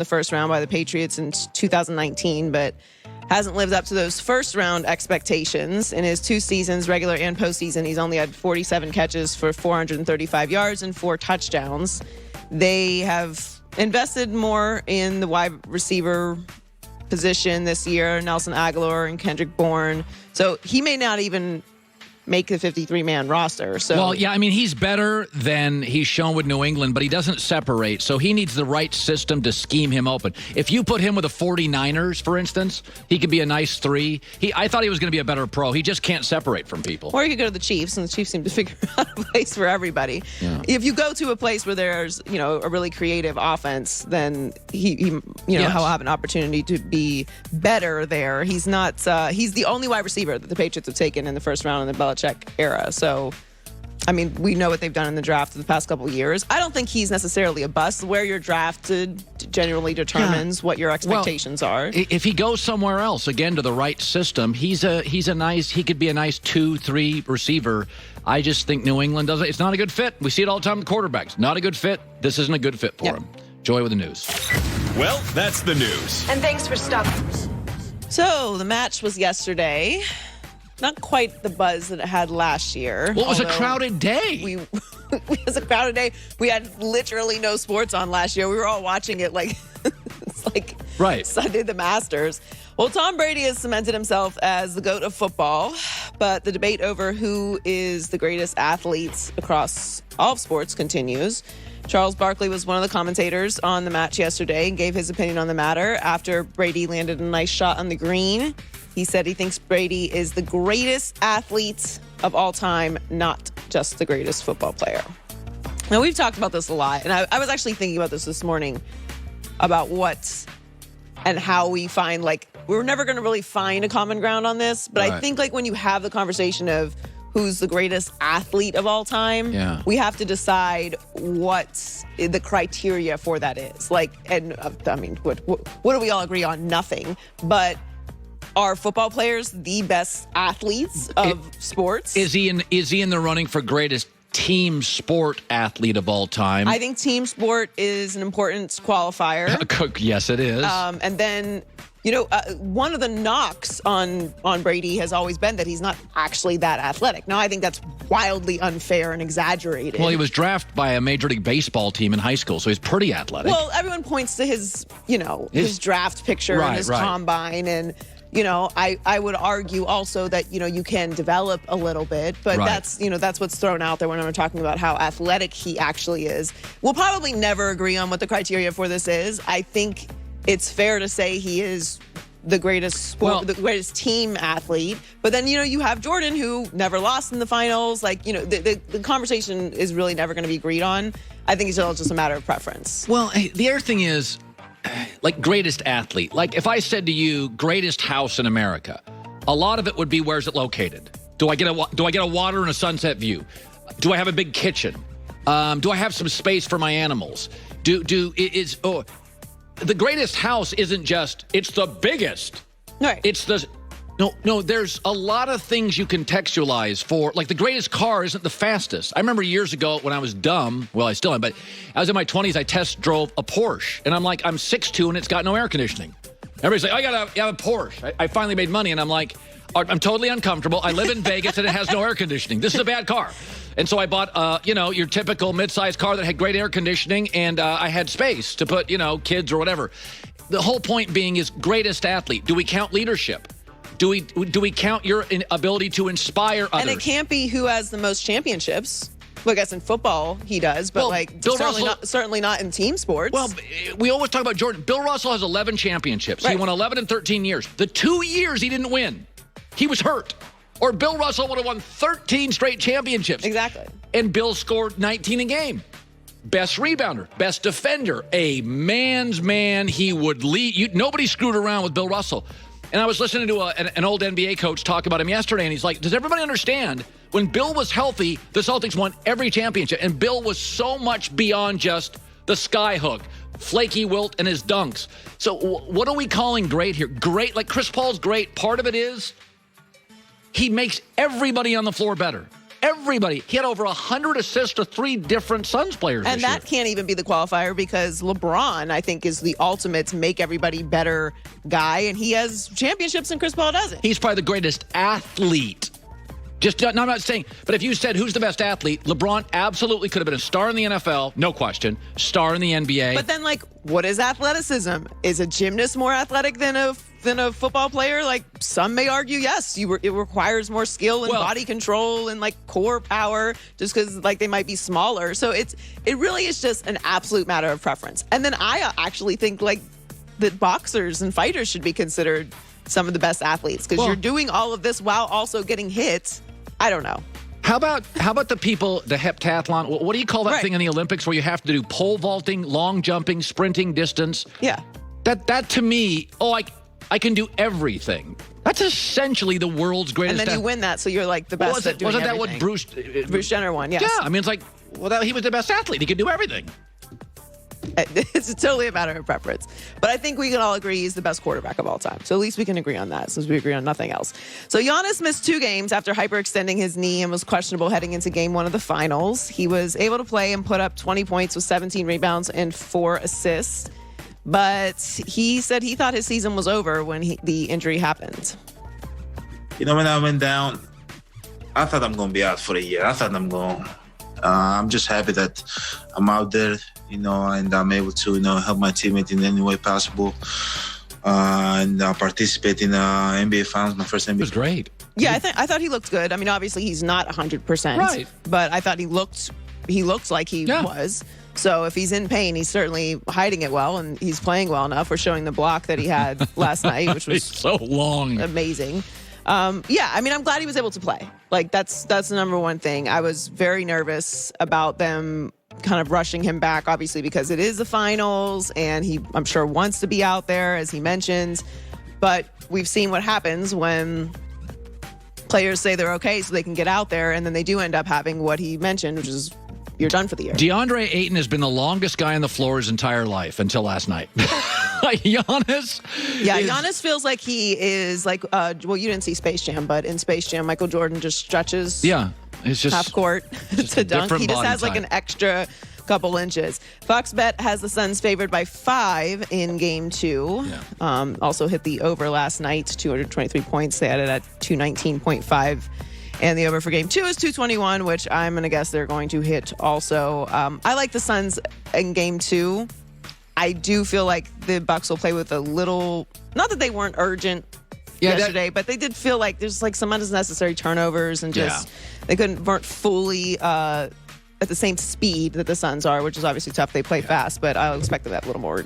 the first round by the Patriots in 2019, but hasn't lived up to those first round expectations. In his 2 seasons, regular and postseason, he's only had 47 catches for 435 yards and 4 touchdowns. They have invested more in the wide receiver position this year, Nelson Aguilar and Kendrick Bourne. So he may not even make the 53-man roster. So, well, yeah, I mean, he's better than he's shown with New England, but he doesn't separate, so he needs the right system to scheme him open. If you put him with the 49ers, for instance, he could be a nice 3. I thought he was going to be a better pro. He just can't separate from people. Or you could go to the Chiefs, and the Chiefs seem to figure out a place for everybody. Yeah. If you go to a place where there's, a really creative offense, then he'll have an opportunity to be better there. He's not. He's the only wide receiver that the Patriots have taken in the first round in the Belichick era. So, I mean, we know what they've done in the draft the past couple of years. I don't think he's necessarily a bust. Where you're drafted generally determines what your expectations are. If he goes somewhere else, again, to the right system, he could be a nice 2-3 receiver. I just think New England doesn't. It's not a good fit. We see it all the time with quarterbacks. Not a good fit. This isn't a good fit for him. Joy with the news. Well, that's the news. And thanks for stopping. So the match was yesterday. Not quite the buzz that it had last year. Well, it was a crowded day. It was a crowded day. We had literally no sports on last year. We were all watching it like it's like Sunday the Masters. Well, Tom Brady has cemented himself as the GOAT of football, but the debate over who is the greatest athletes across all of sports continues. Charles Barkley was one of the commentators on the match yesterday and gave his opinion on the matter after Brady landed a nice shot on the green. He said he thinks Brady is the greatest athlete of all time, not just the greatest football player. Now, we've talked about this a lot, and I was actually thinking about this morning about what and how we find, we're never going to really find a common ground on this, but I think, when you have the conversation of who's the greatest athlete of all time, we have to decide what the criteria for that is. What do we all agree on? Nothing. But are football players the best athletes of sports? Is he in the running for greatest team sport athlete of all time? I think team sport is an important qualifier. Yes, it is. And then, one of the knocks on Brady has always been that he's not actually that athletic. Now, I think that's wildly unfair and exaggerated. Well, he was drafted by a Major League Baseball team in high school, so he's pretty athletic. Well, everyone points to his draft picture and his combine, and I would argue also that, you can develop a little bit, but that's what's thrown out there when I'm talking about how athletic he actually is. We'll probably never agree on what the criteria for this is. I think it's fair to say he is the greatest the greatest team athlete. But then, you have Jordan, who never lost in the finals. The conversation is really never going to be agreed on. I think it's all just a matter of preference. Well, the other thing is, greatest athlete. If I said to you, greatest house in America, a lot of it would be, where's it located? Do I get a water and a sunset view? Do I have a big kitchen? Do I have some space for my animals? The greatest house isn't just, it's the biggest. Right. It's the... No, there's a lot of things you contextualize for. The greatest car isn't the fastest. I remember years ago when I was dumb, well, I still am, but I was in my 20s, I test drove a Porsche. And I'm 6'2", and it's got no air conditioning. Everybody's like, I got a Porsche. I finally made money, and I'm I'm totally uncomfortable. I live in Vegas, and it has no air conditioning. This is a bad car. And so I bought, your typical mid-sized car that had great air conditioning, and I had space to put, kids or whatever. The whole point being is greatest athlete. Do we count leadership? Do we count your ability to inspire others? And it can't be who has the most championships. Well, I guess in football he does, but certainly not in team sports. Well, we always talk about Jordan. Bill Russell has 11 championships. Right. He won 11 in 13 years. The 2 years he didn't win, he was hurt. Or Bill Russell would have won 13 straight championships. Exactly. And Bill scored 19 a game. Best rebounder, best defender, a man's man. He would lead. Nobody screwed around with Bill Russell. And I was listening to an old NBA coach talk about him yesterday, and he's like, does everybody understand when Bill was healthy, the Celtics won every championship, and Bill was so much beyond just the sky hook, flaky Wilt, and his dunks. So what are we calling great here? Great, Chris Paul's great. Part of it is he makes everybody on the floor better. everybody. He had over 100 assists to 3 different Suns players And this that can't even be the qualifier because LeBron, I think, is the ultimate make everybody better guy, and he has championships and Chris Paul doesn't. He's probably the greatest athlete. No, I'm not saying, but if you said who's the best athlete, LeBron absolutely could have been a star in the NFL, no question, star in the NBA. But then, like, what is athleticism? Is a gymnast more athletic than a football player? Like, some may argue, yes, it requires more skill and body control and like core power, just because like they might be smaller. So it really is just an absolute matter of preference. And then I actually think like that boxers and fighters should be considered some of the best athletes because you're doing all of this while also getting hit. I don't know. How about the people, the heptathlon? What do you call that thing in the Olympics where you have to do pole vaulting, long jumping, sprinting distance? Yeah. That to me, I can do everything. That's essentially the world's greatest. And then you win that, so you're like the best at doing everything. Wasn't that what Bruce Jenner won? Yes. Yeah, I mean, it's like, he was the best athlete. He could do everything. It's totally a matter of preference. But I think we can all agree he's the best quarterback of all time. So at least we can agree on that since we agree on nothing else. So Giannis missed 2 games after hyperextending his knee and was questionable heading into game 1 of the finals. He was able to play and put up 20 points with 17 rebounds and 4 assists. But he said he thought his season was over when the injury happened. When I went down, I thought I'm going to be out for a year. I'm just happy that I'm out there, and I'm able to, help my teammate in any way possible and participate in NBA Finals, my first NBA. It was great. Yeah, I thought he looked good. I mean, obviously he's not 100%, right? But I thought he looked like he was. So if he's in pain, he's certainly hiding it well, and he's playing well enough. We're showing the block that he had last night, which was so long, amazing. Yeah, I mean, I'm glad he was able to play. Like, that's the number one thing. I was very nervous about them kind of rushing him back, obviously, because it is the finals, and he, I'm sure, wants to be out there, as he mentions. But we've seen what happens when players say they're okay so they can get out there, and then they do end up having what he mentioned, which is you're done for the year. DeAndre Ayton has been the longest guy on the floor his entire life until last night. Giannis. Yeah, Giannis feels like he is like, you didn't see Space Jam, but in Space Jam, Michael Jordan just stretches it's just half court to dunk. He just has like an extra couple inches. Fox Bet has the Suns favored by 5 in game 2. Yeah. Also hit the over last night, 223 points. They had it at 219.5. And the over for game 2 is 221, which I'm going to guess they're going to hit also. I like the Suns in game 2. I do feel like the Bucks will play with a little, not that they weren't urgent yesterday, but they did feel like there's like some unnecessary turnovers and just they weren't fully at the same speed that the Suns are, which is obviously tough. They play fast, but I'll expect them to have a little more